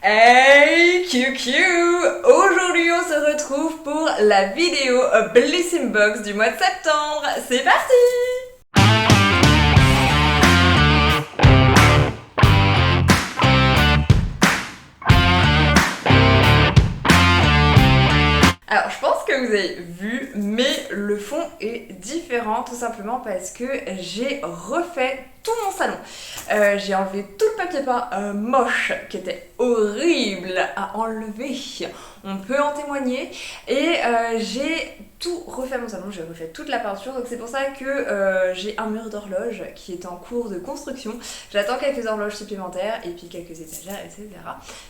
Hey QQ! Aujourd'hui on se retrouve pour la vidéo Blissing Box du mois de septembre. C'est parti! Alors je pense que vous avez vu, mais le fond est différent tout simplement parce que j'ai refait tout mon salon. J'ai enlevé tout le papier peint moche qui était horrible à enlever, on peut en témoigner, et j'ai tout refait mon salon, j'ai refait toute la peinture, donc c'est pour ça que j'ai un mur d'horloge qui est en cours de construction. J'attends quelques horloges supplémentaires et puis quelques étagères, etc.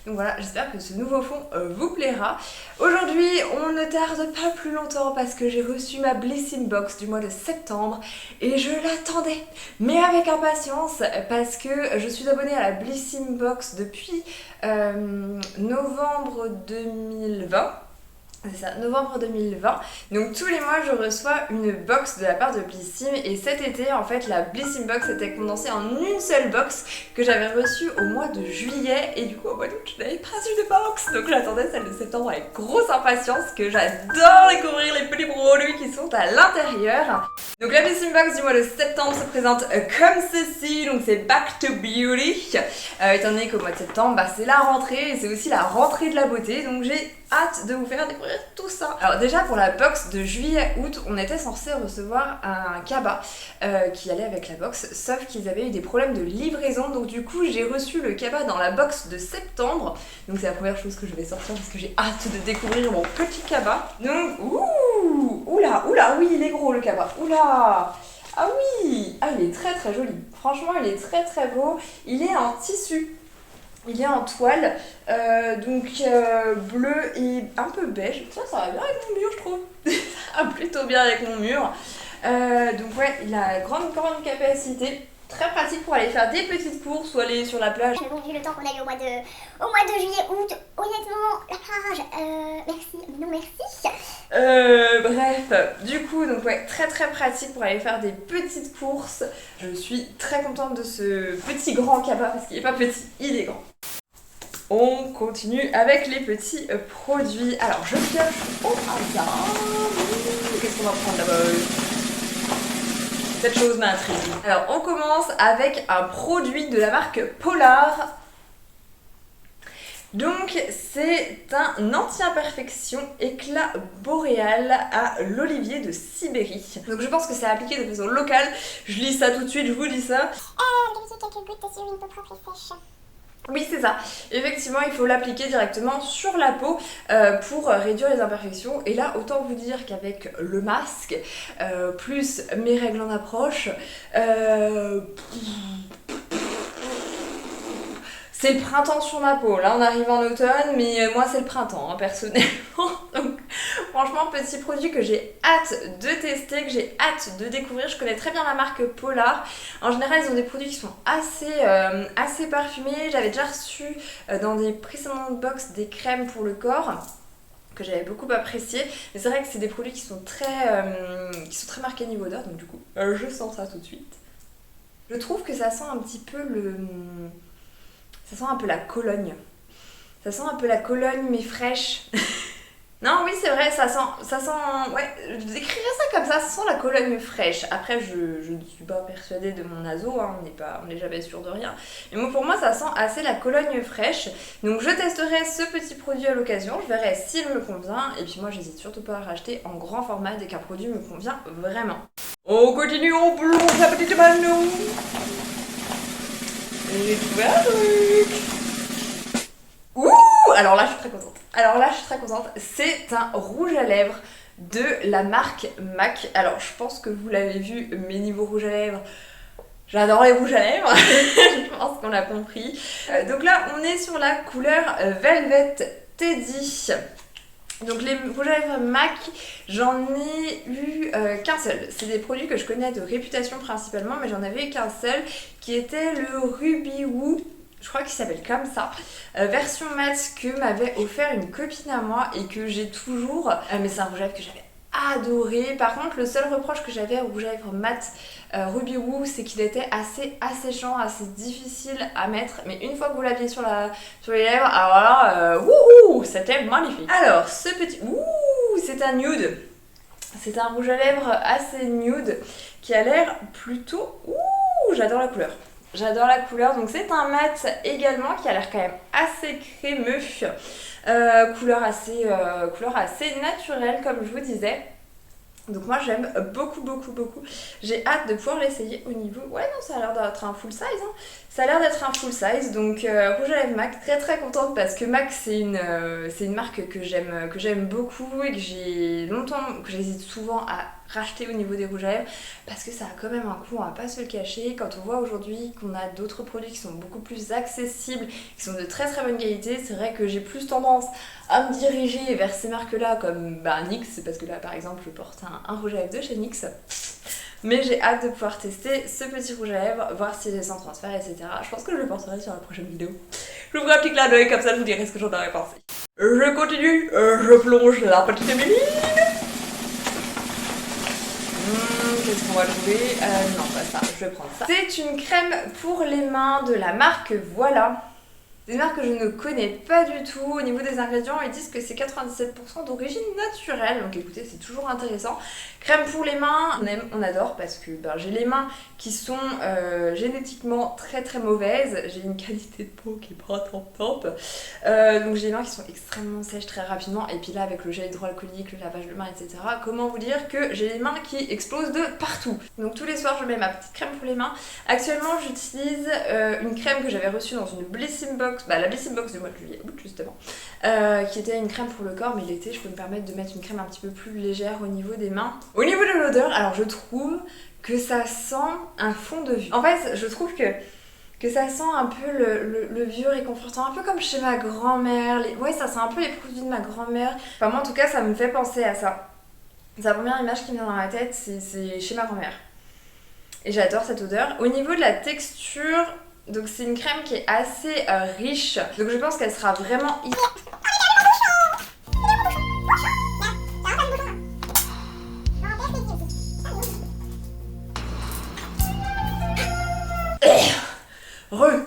Donc voilà, j'espère que ce nouveau fond vous plaira. Aujourd'hui, on ne tarde pas plus longtemps parce que j'ai reçu ma Blissing Box du mois de septembre et je l'attendais, mais avec impatience, parce que je suis abonnée à la Blissing Box depuis novembre 2020. C'est ça, novembre 2020. Donc tous les mois je reçois une box de la part de Blissim, et cet été en fait la Blissing Box était condensée en une seule box que j'avais reçue au mois de juillet, et du coup au mois d'août je n'avais pas eu de box, donc j'attendais celle de septembre avec grosse impatience, que j'adore découvrir les petits produits qui sont à l'intérieur. Donc la Blissing Box du mois de septembre se présente comme ceci, donc c'est Back to Beauty, étant donné qu'au mois de septembre c'est la rentrée et c'est aussi la rentrée de la beauté, donc j'ai hâte de vous faire découvrir tout ça. Alors déjà pour la box de juillet-août, on était censé recevoir un cabas qui allait avec la box, sauf qu'ils avaient eu des problèmes de livraison, donc du coup j'ai reçu le cabas dans la box de septembre, donc c'est la première chose que je vais sortir parce que j'ai hâte de découvrir mon petit cabas. Donc oula, oui il est gros le cabas, oula. Ah oui, ah il est très très joli, franchement il est très très beau, il est en tissu. Il est en toile, donc bleu et un peu beige. Ça va bien avec mon mur, je trouve. Ça va plutôt bien avec mon mur. Donc ouais, il a grande capacité. Très pratique pour aller faire des petites courses ou aller sur la plage. Mais bon, vu le temps qu'on a eu au mois de juillet, août, honnêtement, la plage, merci, mais non merci. Bref, du coup, donc ouais, très pratique pour aller faire des petites courses. Je suis très contente de ce petit grand cabas, parce qu'il est pas petit, il est grand. On continue avec les petits produits. Alors je pioche au hasard. Qu'est-ce qu'on va prendre d'abord? Cette chose m'intrigue. Alors on commence avec un produit de la marque Polar. Donc c'est un anti-imperfection éclat boréal à l'olivier de Sibérie. Donc je pense que c'est appliqué de façon locale. Je lis ça tout de suite, je vous dis ça. Vérifiez quelques gouttes sur une peau propre et fraîche. Oui c'est ça, effectivement il faut l'appliquer directement sur la peau pour réduire les imperfections, et là autant vous dire qu'avec le masque plus mes règles en approche, c'est le printemps sur ma peau. Là on arrive en automne, mais moi c'est le printemps personnellement. Donc franchement petit produit que j'ai hâte de tester, que j'ai hâte de découvrir. Je connais très bien la marque Polar. En général ils ont des produits qui sont assez parfumés. J'avais déjà reçu dans des précédentes box des crèmes pour le corps que j'avais beaucoup apprécié, mais c'est vrai que c'est des produits qui sont très marqués niveau odeur, donc du coup je sens ça tout de suite. Je trouve que ça sent un petit peu ça sent un peu la Cologne. Ça sent un peu la Cologne mais fraîche. Non oui c'est vrai, ça sent, ouais, je décrirais ça comme ça sent la Cologne fraîche. Après je ne suis pas persuadée de mon naso, hein, on n'est jamais sûr de rien. Mais pour moi ça sent assez la Cologne fraîche. Donc je testerai ce petit produit à l'occasion, je verrai s'il me convient. Et puis moi j'hésite surtout pas à racheter en grand format dès qu'un produit me convient vraiment. On continue, on plonge la petite Manon. J'ai trouvé un truc. Ouh, alors là je suis très contente. C'est un rouge à lèvres de la marque MAC. Alors je pense que vous l'avez vu, mes niveaux rouge à lèvres, j'adore les rouges à lèvres. Je pense qu'on l'a compris. Donc là on est sur la couleur Velvet Teddy. Donc les rouges à lèvres MAC, j'en ai eu qu'un seul. C'est des produits que je connais de réputation principalement, mais j'en avais eu qu'un seul, qui était le Ruby Woo. Je crois qu'il s'appelle comme ça, version mat, que m'avait offert une copine à moi et que j'ai toujours, mais c'est un rouge à lèvres que j'avais adoré. Par contre, le seul reproche que j'avais au rouge à lèvres mat Ruby Woo, c'est qu'il était assez asséchant, assez difficile à mettre. Mais une fois que vous l'aviez sur les lèvres, alors là, wouhou, c'était magnifique. Alors, ce petit... Ouh, c'est un nude. C'est un rouge à lèvres assez nude qui a l'air plutôt... Ouh, j'adore la couleur. J'adore la couleur. Donc c'est un mat également qui a l'air quand même assez crémeux. Couleur assez naturelle comme je vous disais. Donc moi j'aime beaucoup. J'ai hâte de pouvoir l'essayer au niveau... Ouais non, ça a l'air d'être un full size. Hein. Ça a l'air d'être un full size. Donc rouge à lèvres MAC, très contente parce que MAC c'est une marque que j'aime beaucoup et que j'hésite souvent à racheter au niveau des rouges à lèvres parce que ça a quand même un coût, on va pas se le cacher. Quand on voit aujourd'hui qu'on a d'autres produits qui sont beaucoup plus accessibles, qui sont de très bonne qualité, c'est vrai que j'ai plus tendance à me diriger vers ces marques-là comme NYX, parce que là par exemple je porte un rouge à lèvres de chez NYX. Mais j'ai hâte de pouvoir tester ce petit rouge à lèvres, voir s'il est sans transfert, etc. Je pense que je le porterai sur la prochaine vidéo. Je vous ferai un petit clin d'œil, comme ça je vous dirai ce que j'en aurais pensé. Je continue, je plonge la petite mimine. Qu'est-ce qu'on va trouver? Non, pas ça, je vais prendre ça. C'est une crème pour les mains de la marque Voilà. C'est une marque que je ne connais pas du tout. Au niveau des ingrédients, ils disent que c'est 97% d'origine naturelle. Donc écoutez, c'est toujours intéressant. Crème pour les mains, on aime, on adore parce que j'ai les mains qui sont génétiquement très mauvaises. J'ai une qualité de peau qui est pas top. Donc j'ai les mains qui sont extrêmement sèches très rapidement. Et puis là, avec le gel hydroalcoolique, le lavage de mains, etc. Comment vous dire que j'ai les mains qui explosent de partout. Donc tous les soirs, je mets ma petite crème pour les mains. Actuellement, j'utilise une crème que j'avais reçue dans une Blissing Box. La Blissing Box du mois de juillet août justement, qui était une crème pour le corps, mais l'été je peux me permettre de mettre une crème un petit peu plus légère au niveau des mains. Au niveau de l'odeur, alors je trouve que ça sent un fond de vieux. En fait, je trouve que ça sent un peu le vieux réconfortant, un peu comme chez ma grand-mère. Ouais, ça sent un peu les produits de ma grand-mère. Enfin moi en tout cas, ça me fait penser à ça. C'est la première image qui me vient dans la tête, c'est chez ma grand-mère. Et j'adore cette odeur. Au niveau de la texture, donc c'est une crème qui est assez riche, donc je pense qu'elle sera vraiment...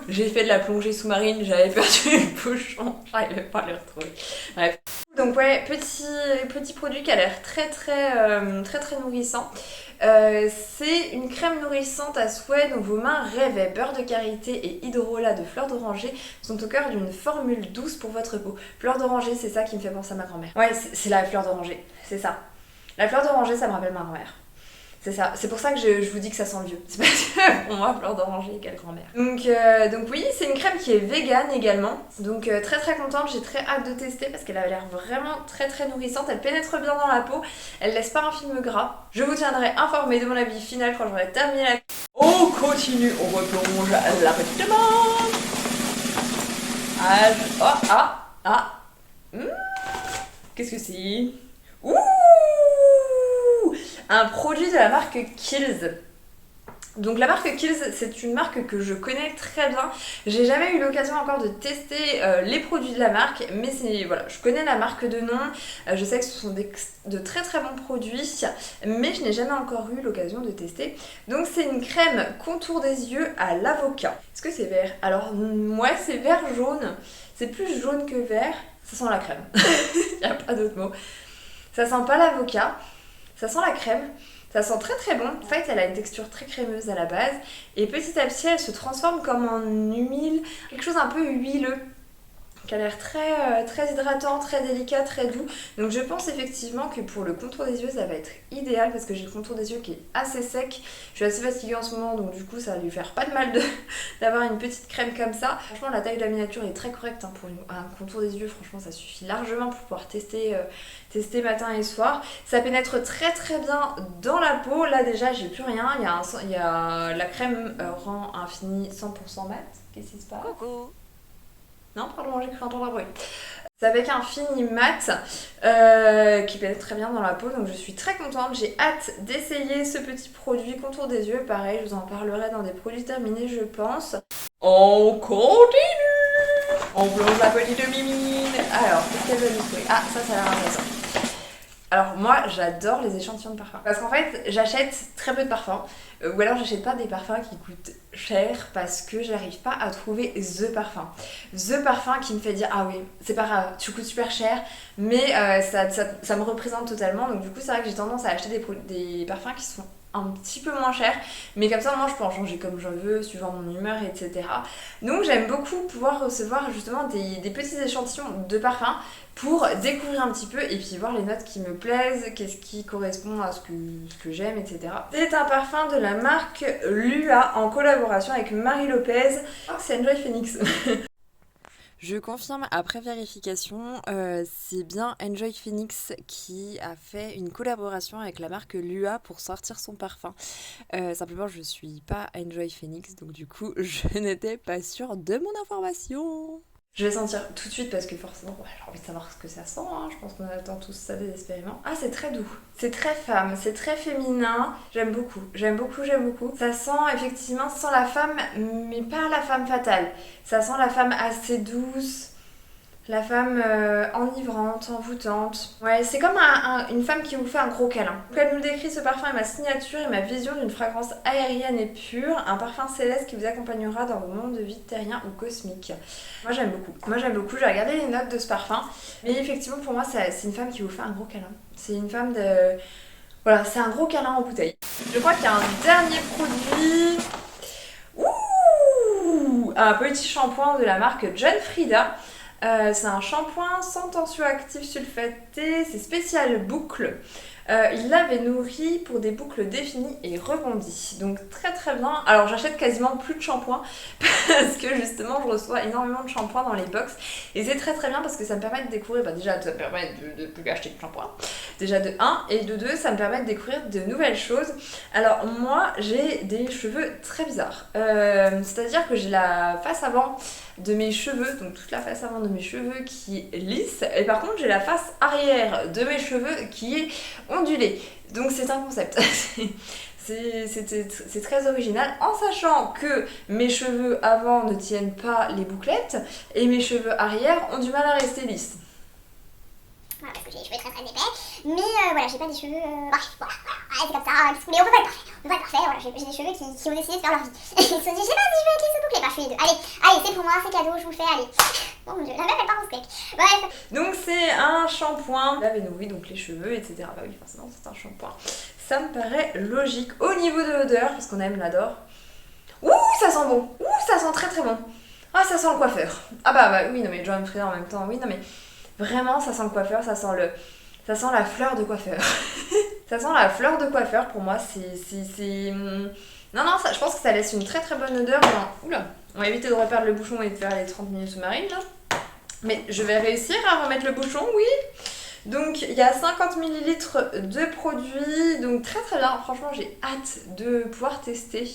J'ai fait de la plongée sous-marine, j'avais perdu le bouchon, j'arrivais pas à le retrouver. Bref. Donc ouais, petit produit qui a l'air très nourrissant. C'est une crème nourrissante à souhait dont vos mains rêvaient. Beurre de karité et hydrolat de fleurs d'oranger sont au cœur d'une formule douce pour votre peau. Fleur d'oranger, c'est ça qui me fait penser à ma grand-mère. Ouais, c'est la fleur d'oranger, c'est ça. La fleur d'oranger, ça me rappelle ma grand-mère. C'est ça, c'est pour ça que je vous dis que ça sent le vieux. C'est parce que pour moi, fleur d'oranger égale grand-mère. Donc oui, c'est une crème qui est végane également. Donc très contente, j'ai très hâte de tester parce qu'elle a l'air vraiment très nourrissante. Elle pénètre bien dans la peau, elle laisse pas un film gras. Je vous tiendrai informé de mon avis final quand j'aurai terminé la... On continue, on replonge la petite main. Qu'est-ce que c'est? Ouh, un produit de la marque Kiehl's. Donc la marque Kiehl's, c'est une marque que je connais très bien. J'ai jamais eu l'occasion encore de tester les produits de la marque, mais voilà, je connais la marque de nom. Je sais que ce sont de très bons produits, mais je n'ai jamais encore eu l'occasion de tester. Donc c'est une crème contour des yeux à l'avocat. Est-ce que c'est vert? Alors moi c'est vert jaune. C'est plus jaune que vert. Ça sent la crème. Il n'y a pas d'autre mot. Ça sent pas l'avocat. Ça sent la crème. Ça sent très bon. En fait, elle a une texture très crémeuse à la base. Et petit à petit, elle se transforme comme en huile. Quelque chose un peu huileux. Qui a l'air très hydratant, très délicat, très doux. Donc je pense effectivement que pour le contour des yeux, ça va être idéal. Parce que j'ai le contour des yeux qui est assez sec. Je suis assez fatiguée en ce moment. Donc du coup, ça va lui faire pas de mal d'avoir une petite crème comme ça. Franchement, la taille de la miniature est très correcte. Pour un contour des yeux, franchement, ça suffit largement pour pouvoir tester matin et soir. Ça pénètre très bien dans la peau. Là déjà, j'ai plus rien. La crème rend un fini 100% mat. Qu'est-ce qui se passe? Coucou. Non, pardon, j'ai cru entendre un bruit. C'est avec un fini mat qui pénètre très bien dans la peau, donc je suis très contente. J'ai hâte d'essayer ce petit produit contour des yeux. Pareil, je vous en parlerai dans des produits terminés, je pense. On continue. On plonge la petite mimine. Alors, qu'est-ce qu'elle va nous trouver? Ah, ça a l'air intéressant. Alors moi j'adore les échantillons de parfums parce qu'en fait j'achète très peu de parfums ou alors j'achète pas des parfums qui coûtent cher parce que j'arrive pas à trouver the parfum qui me fait dire ah oui c'est pas grave tu coûtes super cher mais ça me représente totalement, donc du coup c'est vrai que j'ai tendance à acheter des parfums qui sont un petit peu moins chers, mais comme ça moi je peux en changer comme je veux suivant mon humeur, etc. Donc j'aime beaucoup pouvoir recevoir justement des petits échantillons de parfums pour découvrir un petit peu et puis voir les notes qui me plaisent, qu'est-ce qui correspond à ce que j'aime, etc. C'est un parfum de la marque Lua en collaboration avec Marie Lopez. Oh, c'est Enjoy Phoenix. Je confirme après vérification, c'est bien Enjoy Phoenix qui a fait une collaboration avec la marque Lua pour sortir son parfum. Simplement je suis pas Enjoy Phoenix, donc du coup je n'étais pas sûre de mon information. Je vais sentir tout de suite parce que forcément j'ai envie de savoir ce que ça sent, hein. Je pense qu'on attend tous ça désespérément. Ah c'est très doux, c'est très femme, c'est très féminin, j'aime beaucoup. Ça sent effectivement, ça sent la femme mais pas la femme fatale. Ça sent la femme assez douce, la femme enivrante, envoûtante. Ouais, c'est comme une femme qui vous fait un gros câlin. Donc elle nous décrit ce parfum est ma signature et ma vision d'une fragrance aérienne et pure, un parfum céleste qui vous accompagnera dans vos moments de vie terriens ou cosmiques. Moi j'aime beaucoup, j'ai regardé les notes de ce parfum, mais effectivement pour moi c'est une femme qui vous fait un gros câlin. C'est une femme de... Voilà, c'est un gros câlin en bouteille. Je crois qu'il y a un dernier produit... Ouh, un petit shampoing de la marque John Frieda. C'est un shampoing sans tensioactif sulfaté, c'est spécial boucle. Il lave et nourrit pour des boucles définies et rebondies. Donc très très bien. Alors j'achète quasiment plus de shampoing parce que justement je reçois énormément de shampoing dans les box. Et c'est très très bien parce que ça me permet de découvrir, déjà ça me permet de plus acheter de shampoing. Déjà de 1 et de 2 ça me permet de découvrir de nouvelles choses. Alors moi j'ai des cheveux très bizarres. C'est-à-dire que j'ai la face avant de mes cheveux, donc toute la face avant de mes cheveux qui est lisse, et par contre j'ai la face arrière de mes cheveux qui est ondulée. Donc c'est un concept. C'est très original, en sachant que mes cheveux avant ne tiennent pas les bouclettes et mes cheveux arrière ont du mal à rester lisses. Voilà, parce que j'ai les cheveux très très épais, mais voilà, j'ai pas des cheveux... Bref, voilà, c'est comme ça, mais on peut pas être parfait, voilà, j'ai des cheveux qui ont décidé de faire leur vie. Ils se sont dit, je sais pas si je vais être lisse ou bouclée, bah je fais les deux. Allez, c'est pour moi, c'est cadeau, je vous le fais, allez. Bon mon dieu, la meuf elle part en steak. Bref. Donc c'est un shampoing, lave et nourrit donc les cheveux, etc. Bah oui, forcément c'est un shampoing. Ça me paraît logique. Au niveau de l'odeur, parce qu'on aime l'adore. Ouh, ça sent bon. Ouh, ça sent très très bon. Ah, ça sent le coiffeur. Ah bah oui, non mais John Frieda en même temps, oui, non mais... Vraiment, ça sent le coiffeur, ça sent la fleur de coiffeur. Ça sent la fleur de coiffeur pour moi, c'est... Non, je pense que ça laisse une très très bonne odeur. Oula, on va éviter de reperdre le bouchon et de faire les 30 minutes sous-marines là. Mais je vais réussir à remettre le bouchon, oui. Donc il y a 50 ml de produits, donc très très bien, franchement j'ai hâte de pouvoir tester.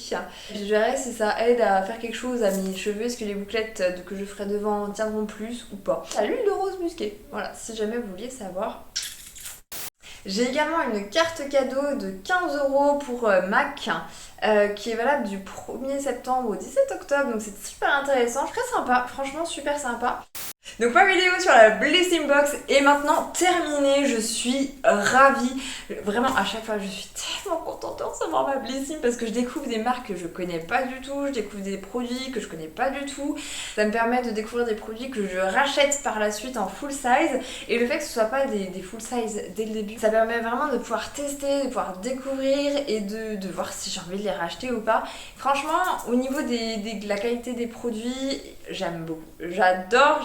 Je verrai si ça aide à faire quelque chose à mes cheveux, est-ce que les bouclettes que je ferai devant tiendront plus ou pas. À l'huile de rose musquée, voilà, si jamais vous vouliez savoir. J'ai également une carte cadeau de 15 € pour MAC qui est valable du 1er septembre au 17 octobre, donc c'est super intéressant, très sympa, franchement super sympa. Donc ma vidéo sur la Blissing Box est maintenant terminée, je suis ravie. Vraiment à chaque fois je suis tellement contente de recevoir ma Blissing parce que je découvre des marques que je connais pas du tout, je découvre des produits que je connais pas du tout. Ça me permet de découvrir des produits que je rachète par la suite en full size, et le fait que ce soit pas des full size dès le début, ça permet vraiment de pouvoir tester, de pouvoir découvrir et de voir si j'ai envie de les racheter ou pas. Franchement au niveau de la qualité des produits, j'aime beaucoup, j'adore.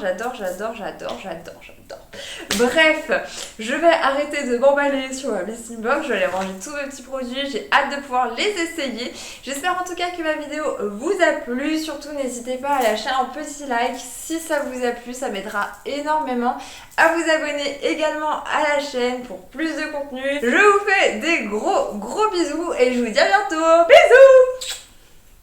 Bref, je vais arrêter de m'emballer sur ma Blissing Box, je vais aller ranger tous mes petits produits, j'ai hâte de pouvoir les essayer. J'espère en tout cas que ma vidéo vous a plu, surtout n'hésitez pas à lâcher un petit like si ça vous a plu, ça m'aidera énormément. À vous abonner également à la chaîne pour plus de contenu. Je vous fais des gros bisous et je vous dis à bientôt. Bisous!